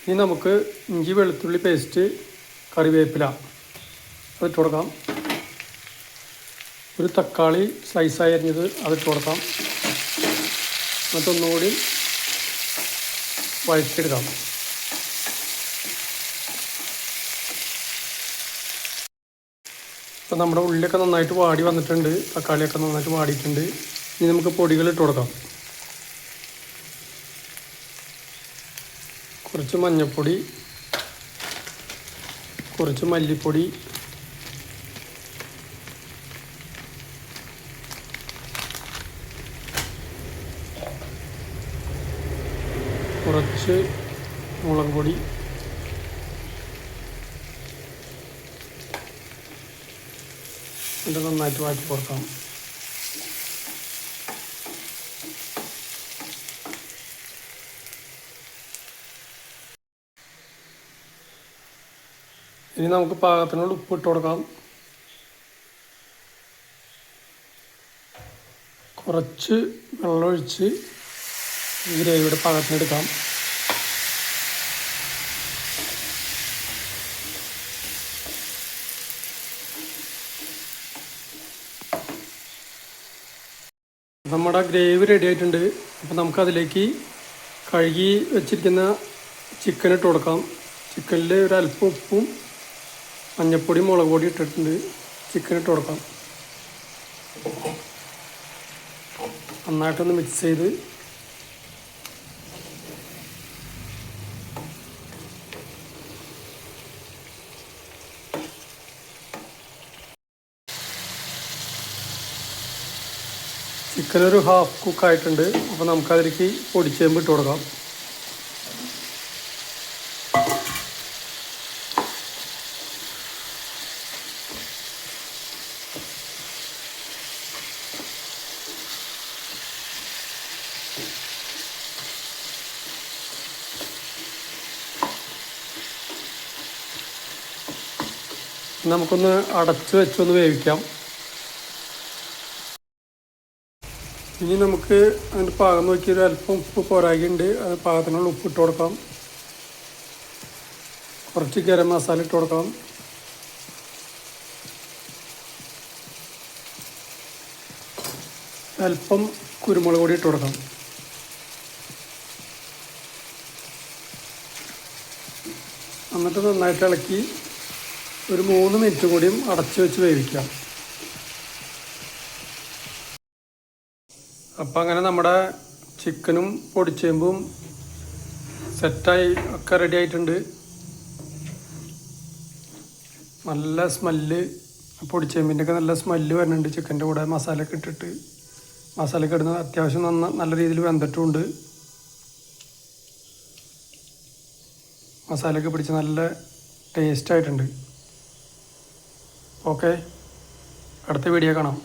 ഇനി നമുക്ക് ഇഞ്ചി വെളുത്തുള്ളി പേസ്റ്റ്, കറിവേപ്പില അതിട്ട് കൊടുക്കാം. ഒരു തക്കാളി സ്ലൈസായി അരിഞ്ഞത് അതിട്ട് കൊടുക്കാം. എന്നിട്ടൊന്നുകൂടി വഴറ്റിയെടുക്കാം. അപ്പോൾ നമ്മുടെ ഉള്ളിയൊക്കെ നന്നായിട്ട് വാടി വന്നിട്ടുണ്ട്, തക്കാളിയൊക്കെ നന്നായിട്ട് വാടിയിട്ടുണ്ട്. ഇനി നമുക്ക് പൊടികൾ ഇട്ട് കൊടുക്കാം. കുറച്ച് മഞ്ഞൾപ്പൊടി, കുറച്ച് മല്ലിപ്പൊടി, കുറച്ച് മുളക് പൊടി, ഇത് നന്നായിട്ട് വാറ്റി കൊടുക്കാം. ഇനി നമുക്ക് പാകത്തിനുള്ള ഉപ്പ് ഇട്ട് കൊടുക്കാം. കുറച്ച് വെള്ളമൊഴിച്ച് ഈ ഗ്രേവിയുടെ പാകത്തിനെടുക്കാം. നമ്മുടെ ഗ്രേവി റെഡി ആയിട്ടുണ്ട്. അപ്പോൾ നമുക്കതിലേക്ക് കഴുകി വെച്ചിരിക്കുന്ന ചിക്കൻ ഇട്ട് കൊടുക്കാം. ചിക്കനിൽ ഒരല്പം ഉപ്പും മഞ്ഞൾപ്പൊടി, മുളക് പൊടി ഇട്ടിട്ടുണ്ട്. ചിക്കൻ ഇട്ട് കൊടുക്കാം. നന്നായിട്ടൊന്ന് മിക്സ് ചെയ്ത് ചിക്കനൊരു ഹാഫ് കുക്കായിട്ടുണ്ട്. അപ്പോൾ നമുക്കതിലേക്ക് പൊടിച്ചേമ്പ് ഇട്ട് കൊടുക്കാം. നമുക്കൊന്ന് അടച്ച് വെച്ചൊന്ന് വേവിക്കാം. ഇനി നമുക്ക് അതിൻ്റെ പാകം നോക്കി ഒരു അല്പം ഉപ്പ് പോരാകുണ്ട്. അത് പാകത്തിനുള്ള ഉപ്പ് ഇട്ട് കൊടുക്കാം. കുറച്ച് ഗരം മസാല ഇട്ട് കൊടുക്കാം. അല്പം കുരുമുളക് പൊടി ഇട്ട് കൊടുക്കാം. എന്നിട്ട് നന്നായിട്ട് ഇളക്കി ഒരു 3 മിനിറ്റ് കൂടിയും അടച്ചു വെച്ച് വേവിക്കാം. അപ്പം അങ്ങനെ നമ്മുടെ ചിക്കനും പൊടിച്ചേമ്പും സെറ്റായി ഒക്കെ റെഡി ആയിട്ടുണ്ട്. നല്ല സ്മെല്ല്, പൊടിച്ചേമ്പിൻ്റെ ഒക്കെ നല്ല സ്മെല്ല് വരുന്നുണ്ട്. ചിക്കൻ്റെ കൂടെ മസാലയൊക്കെ ഇട്ടിട്ട്, മസാലയൊക്കെ ഇടുന്നത് അത്യാവശ്യം നല്ല രീതിയിൽ വെന്തിട്ടുമുണ്ട്. മസാലയൊക്കെ പിടിച്ച് നല്ല ടേസ്റ്റായിട്ടുണ്ട്. ഓക്കെ, അടുത്ത വീഡിയോ കാണാം.